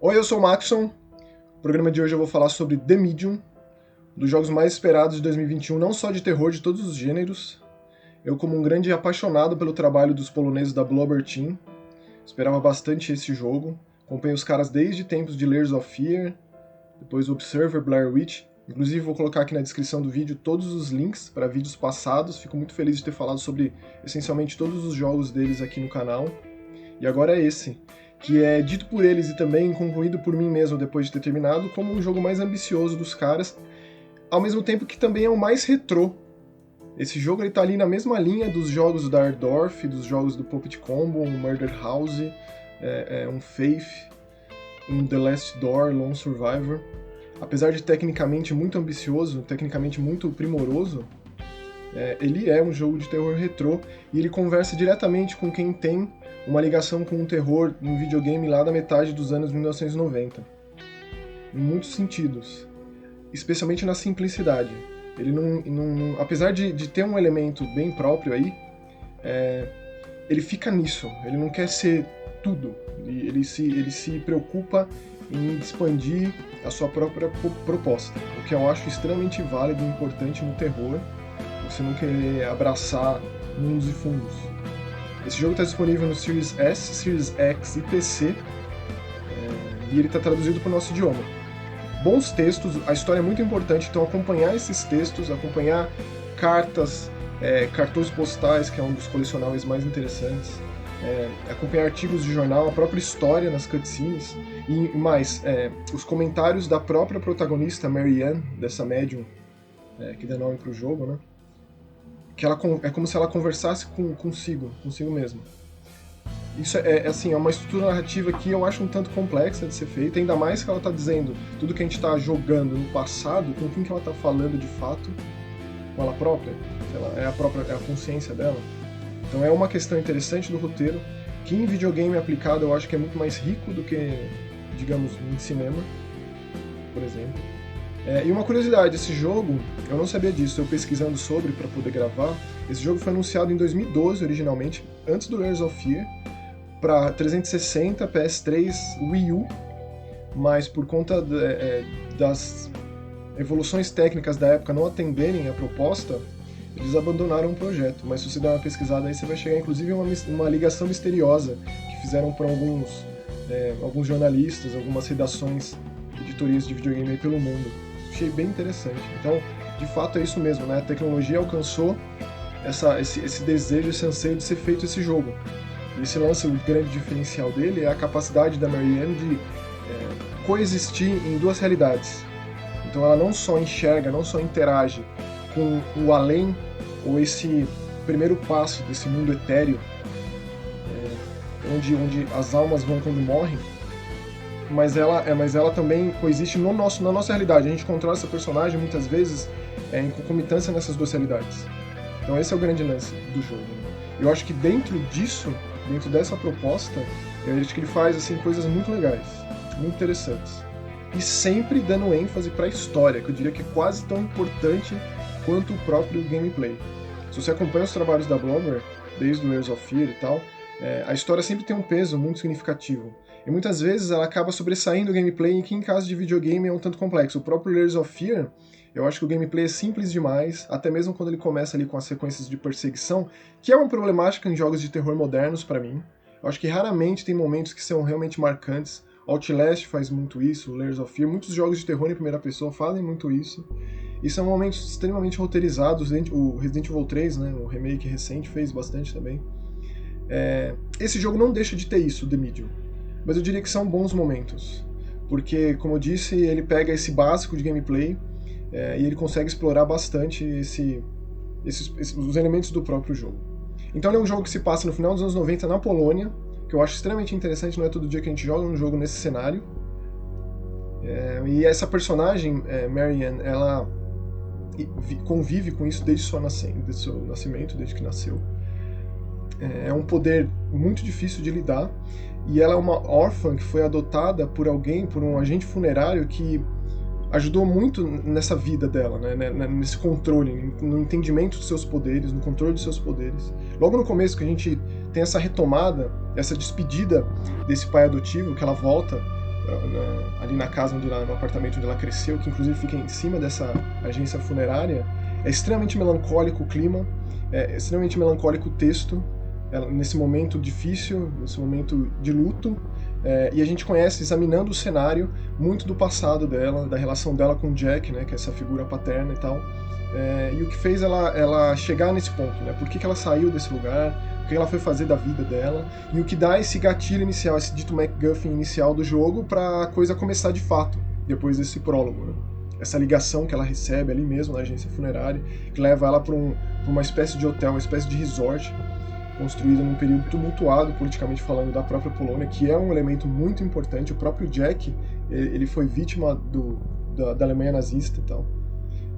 Oi, eu sou o Maxon. No programa de hoje eu vou falar sobre The Medium, um dos jogos mais esperados de 2021, não só de terror, de todos os gêneros. Eu, como um grande apaixonado pelo trabalho dos poloneses da Bloober Team, esperava bastante esse jogo. Acompanhei os caras desde tempos de Layers of Fear, depois Observer, Blair Witch. Inclusive vou colocar aqui na descrição do vídeo todos os links para vídeos passados. Fico muito feliz de ter falado sobre essencialmente todos os jogos deles aqui no canal. E agora é esse, que é dito por eles e também concluído por mim mesmo depois de ter terminado como o jogo mais ambicioso dos caras, ao mesmo tempo que também é o mais retrô. Esse jogo ele tá ali na mesma linha dos jogos da Ardorf, dos jogos do Puppet Combo, um Murder House, um Faith, um The Last Door, Lone Survivor. Apesar de tecnicamente muito ambicioso, tecnicamente muito primoroso, ele é um jogo de terror retrô e ele conversa diretamente com quem tem uma ligação com o terror em videogame lá da metade dos anos 1990. Em muitos sentidos. Especialmente na simplicidade. Ele não apesar de ter um elemento bem próprio aí, ele fica nisso. Ele não quer ser tudo. Ele se preocupa em expandir a sua própria proposta. O que eu acho extremamente válido e importante no terror. Você não querer abraçar mundos e fundos. Esse jogo está disponível no Series S, Series X e PC, e ele está traduzido para o nosso idioma. Bons textos, a história é muito importante, então acompanhar esses textos, acompanhar cartas, cartões postais, que é um dos colecionáveis mais interessantes, acompanhar artigos de jornal, a própria história nas cutscenes, e mais, os comentários da própria protagonista, Marianne, dessa médium, que dá nome para o jogo, né? Que ela, é como se ela conversasse consigo mesma. Isso é uma estrutura narrativa que eu acho um tanto complexa de ser feita, ainda mais que ela está dizendo tudo que a gente está jogando no passado, com quem que ela está falando de fato, com ela própria, é a consciência dela. Então é uma questão interessante do roteiro, que em videogame aplicado eu acho que é muito mais rico do que, digamos, em cinema, por exemplo. E uma curiosidade, esse jogo, eu não sabia disso, eu pesquisando sobre para poder gravar, esse jogo foi anunciado em 2012 originalmente, antes do Layers of Fear, para 360, PS3, Wii U, mas por conta das evoluções técnicas da época não atenderem a proposta, eles abandonaram o projeto. Mas se você der uma pesquisada aí, você vai chegar inclusive a uma ligação misteriosa que fizeram para alguns jornalistas, algumas redações, editorias de videogame aí pelo mundo. Achei bem interessante. Então, de fato é isso mesmo, né? A tecnologia alcançou esse desejo, esse anseio de ser feito esse jogo. E esse lance, o grande diferencial dele é a capacidade da Marianne de coexistir em duas realidades. Então ela não só enxerga, não só interage com o além, ou esse primeiro passo desse mundo etéreo, onde as almas vão quando morrem, mas ela também coexiste na nossa realidade. A gente controla essa personagem muitas vezes em concomitância nessas duas realidades. Então esse é o grande lance do jogo. Eu acho que dentro dessa proposta, eu acho que ele faz assim, coisas muito legais, muito interessantes. E sempre dando ênfase para a história, que eu diria que é quase tão importante quanto o próprio gameplay. Se você acompanha os trabalhos da Bloober, desde o Layers of Fear e tal, a história sempre tem um peso muito significativo. E muitas vezes ela acaba sobressaindo o gameplay, que em caso de videogame é um tanto complexo. O próprio Layers of Fear, eu acho que o gameplay é simples demais, até mesmo quando ele começa ali com as sequências de perseguição, que é uma problemática em jogos de terror modernos para mim. Eu acho que raramente tem momentos que são realmente marcantes. Outlast faz muito isso, Layers of Fear, muitos jogos de terror em primeira pessoa fazem muito isso. E são momentos extremamente roteirizados. O Resident Evil 3, né, o remake recente, fez bastante também. Esse jogo não deixa de ter isso, The Medium. Mas eu diria que são bons momentos, porque, como eu disse, ele pega esse básico de gameplay e ele consegue explorar bastante os elementos do próprio jogo. Então ele é um jogo que se passa no final dos anos 90 na Polônia, que eu acho extremamente interessante, não é todo dia que a gente joga um jogo nesse cenário. E essa personagem, Marianne, ela convive com isso desde seu nascimento, desde que nasceu. É um poder muito difícil de lidar, e ela é uma órfã que foi adotada por um agente funerário que ajudou muito nessa vida dela, né, nesse controle, no entendimento dos seus poderes, no controle dos seus poderes. Logo no começo que a gente tem essa retomada, essa despedida desse pai adotivo, que ela volta ali na casa, no apartamento onde ela cresceu, que inclusive fica em cima dessa agência funerária. É extremamente melancólico o clima, é extremamente melancólico o texto, nesse momento difícil, nesse momento de luto, e a gente conhece, examinando o cenário, muito do passado dela, da relação dela com o Jack, né, que é essa figura paterna e tal, e o que fez ela chegar nesse ponto, né, por que ela saiu desse lugar, o que ela foi fazer da vida dela, e o que dá esse gatilho inicial, esse dito MacGuffin inicial do jogo para a coisa começar de fato, depois desse prólogo, né? Essa ligação que ela recebe ali mesmo na agência funerária, que leva ela para uma espécie de hotel, uma espécie de resort, construído num período tumultuado, politicamente falando, da própria Polônia, que é um elemento muito importante. O próprio Jack, ele foi vítima da Alemanha nazista e tal.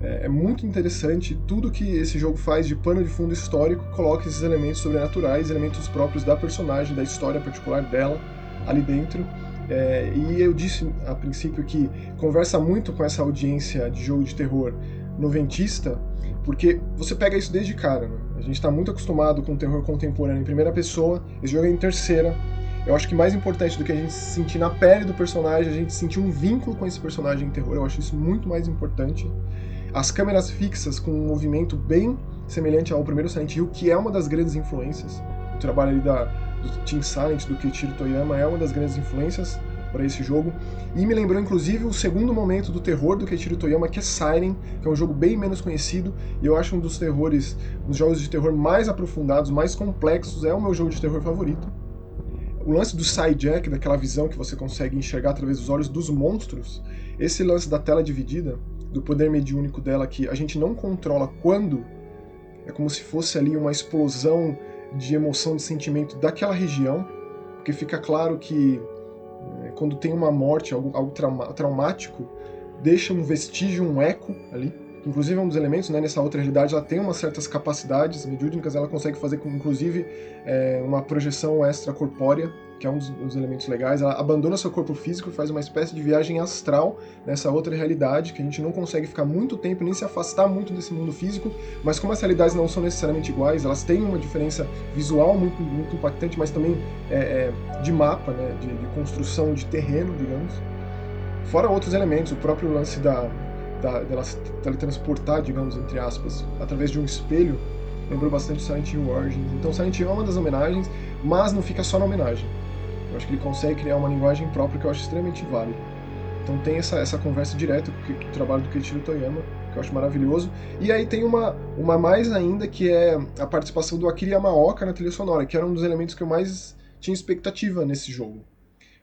É muito interessante tudo que esse jogo faz de pano de fundo histórico, coloca esses elementos sobrenaturais, elementos próprios da personagem, da história particular dela ali dentro. E eu disse a princípio que conversa muito com essa audiência de jogo de terror noventista, porque você pega isso desde cara, né? A gente está muito acostumado com terror contemporâneo em primeira pessoa, esse jogo é em terceira. Eu acho que mais importante do que a gente se sentir na pele do personagem, a gente sentir um vínculo com esse personagem em terror, eu acho isso muito mais importante. As câmeras fixas com um movimento bem semelhante ao primeiro Silent Hill, que é uma das grandes influências. O trabalho ali do Team Silent, do Keiichiro Toyama, é uma das grandes influências para esse jogo. E me lembrou, inclusive, o segundo momento do terror do Keiichiro Toyama, que é Siren, que é um jogo bem menos conhecido, e eu acho um dos jogos de terror mais aprofundados, mais complexos, é o meu jogo de terror favorito. O lance do Psyjack, daquela visão que você consegue enxergar através dos olhos dos monstros, esse lance da tela dividida, do poder mediúnico dela, que a gente não controla quando, é como se fosse ali uma explosão de emoção, de sentimento daquela região, porque fica claro que quando tem uma morte, algo traumático, deixa um vestígio, um eco ali, que inclusive é um dos elementos, né, nessa outra realidade, ela tem umas certas capacidades mediúnicas, ela consegue fazer, inclusive, uma projeção extracorpórea, que é um dos elementos legais. Ela abandona seu corpo físico e faz uma espécie de viagem astral nessa outra realidade, que a gente não consegue ficar muito tempo, nem se afastar muito desse mundo físico, mas como as realidades não são necessariamente iguais, elas têm uma diferença visual muito, muito impactante, mas também de mapa, né, de construção de terreno, digamos. Fora outros elementos, o próprio lance dela se teletransportar, digamos, entre aspas, através de um espelho, lembrou bastante Silent Hill Origins. Então Silent Hill é uma das homenagens, mas não fica só na homenagem. Eu acho que ele consegue criar uma linguagem própria que eu acho extremamente válida. Então tem essa conversa direta com o trabalho do Keiichiro Toyama, que eu acho maravilhoso. E aí tem uma mais ainda, que é a participação do Akira Yamaoka na trilha sonora, que era um dos elementos que eu mais tinha expectativa nesse jogo.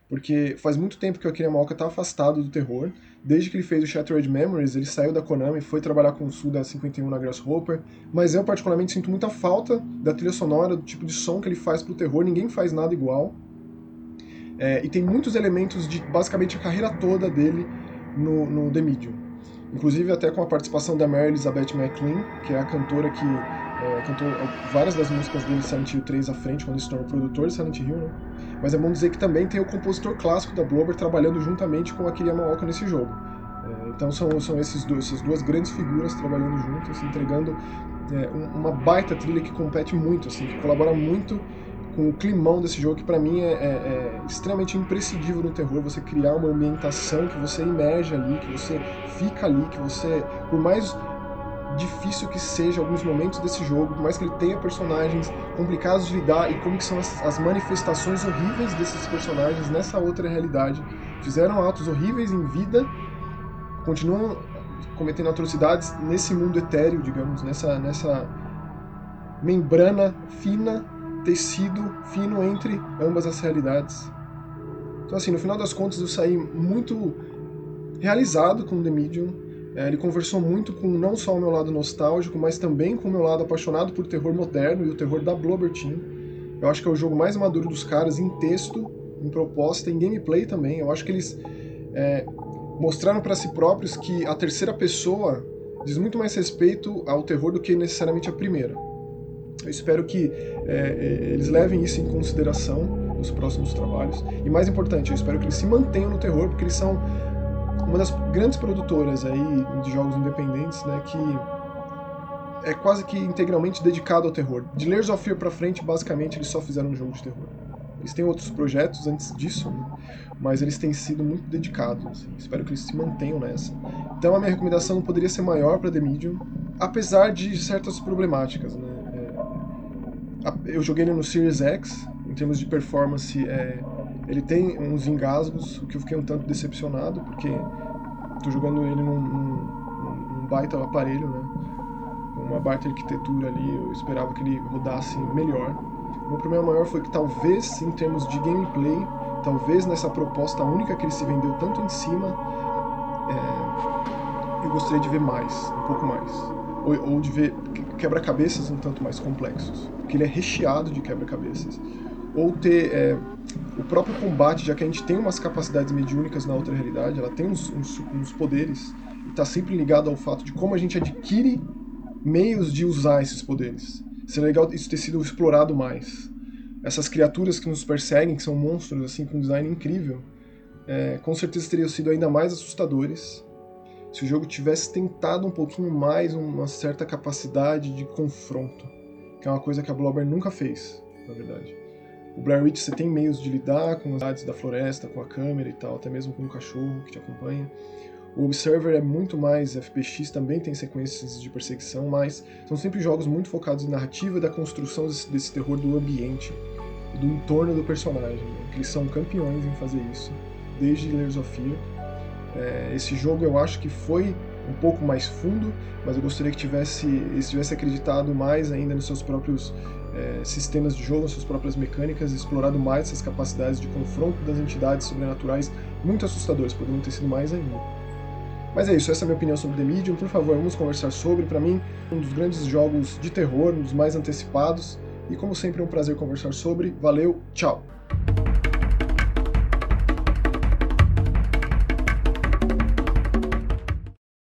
Porque faz muito tempo que o Akira Yamaoka está afastado do terror. Desde que ele fez o Shattered Memories, ele saiu da Konami, foi trabalhar com o Suda 51 na Grasshopper. Mas eu particularmente sinto muita falta da trilha sonora, do tipo de som que ele faz pro terror. Ninguém faz nada igual. E tem muitos elementos de basicamente a carreira toda dele no The Medium. Inclusive até com a participação da Mary Elizabeth McLean, que é a cantora que cantou várias das músicas dele Silent Hill 3 à frente, quando ele se tornou produtor de Silent Hill, né? Mas é bom dizer que também tem o compositor clássico da Bloober trabalhando juntamente com a Akira Yamaoka nesse jogo. Então são essas duas grandes figuras trabalhando juntas, entregando uma baita trilha que compete muito, assim, que colabora muito com o climão desse jogo, que pra mim é extremamente imprescindível no terror, você criar uma ambientação que você imerge ali, que você fica ali, que você, por mais difícil que seja alguns momentos desse jogo, por mais que ele tenha personagens complicados de lidar, e como que são as manifestações horríveis desses personagens nessa outra realidade, fizeram atos horríveis em vida, continuam cometendo atrocidades nesse mundo etéreo, digamos, nessa membrana fina, tecido fino entre ambas as realidades. Então assim, no final das contas eu saí muito realizado com The Medium. Ele conversou muito com não só o meu lado nostálgico, mas também com o meu lado apaixonado por terror moderno e o terror da Bloober Team. Eu acho que é o jogo mais maduro dos caras em texto, em proposta, em gameplay também. Eu acho que eles mostraram para si próprios que a terceira pessoa diz muito mais respeito ao terror do que necessariamente a primeira. Eu espero que eles levem isso em consideração nos próximos trabalhos. E mais importante, eu espero que eles se mantenham no terror, porque eles são uma das grandes produtoras aí de jogos independentes, né, que é quase que integralmente dedicado ao terror. De Layers of Fear pra frente, basicamente, eles só fizeram um jogo de terror. Eles têm outros projetos antes disso, né? Mas eles têm sido muito dedicados, assim. Espero que eles se mantenham nessa. Então a minha recomendação não poderia ser maior para The Medium, apesar de certas problemáticas, né? Eu joguei ele no Series X, em termos de performance, ele tem uns engasgos, o que eu fiquei um tanto decepcionado, porque tô jogando ele num baita aparelho, né? Uma baita arquitetura ali, eu esperava que ele rodasse melhor. O meu problema maior foi que talvez, em termos de gameplay, talvez nessa proposta única que ele se vendeu tanto em cima, eu gostaria de ver mais, um pouco mais. Ou de ver quebra-cabeças um tanto mais complexos, porque ele é recheado de quebra-cabeças. Ou ter o próprio combate, já que a gente tem umas capacidades mediúnicas na outra realidade, ela tem uns poderes, e está sempre ligado ao fato de como a gente adquire meios de usar esses poderes. Seria legal isso ter sido explorado mais. Essas criaturas que nos perseguem, que são monstros assim com um design incrível, com certeza teriam sido ainda mais assustadores se o jogo tivesse tentado um pouquinho mais uma certa capacidade de confronto, que é uma coisa que a Bloober nunca fez, na verdade. O Blair Witch você tem meios de lidar com as cidades da floresta, com a câmera e tal, até mesmo com um cachorro que te acompanha. O Observer é muito mais FPX, também tem sequências de perseguição, mas são sempre jogos muito focados em narrativa e da construção desse terror do ambiente, do entorno do personagem, né? Eles são campeões em fazer isso, desde Layers of Fear. Esse jogo eu acho que foi um pouco mais fundo, mas eu gostaria que eles tivessem acreditado mais ainda nos seus próprios sistemas de jogo, nas suas próprias mecânicas, explorado mais essas capacidades de confronto das entidades sobrenaturais muito assustadoras, poderiam ter sido mais ainda. Mas é isso, essa é a minha opinião sobre The Medium. Por favor, vamos conversar sobre. Para mim, um dos grandes jogos de terror, um dos mais antecipados. E como sempre, é um prazer conversar sobre. Valeu, tchau!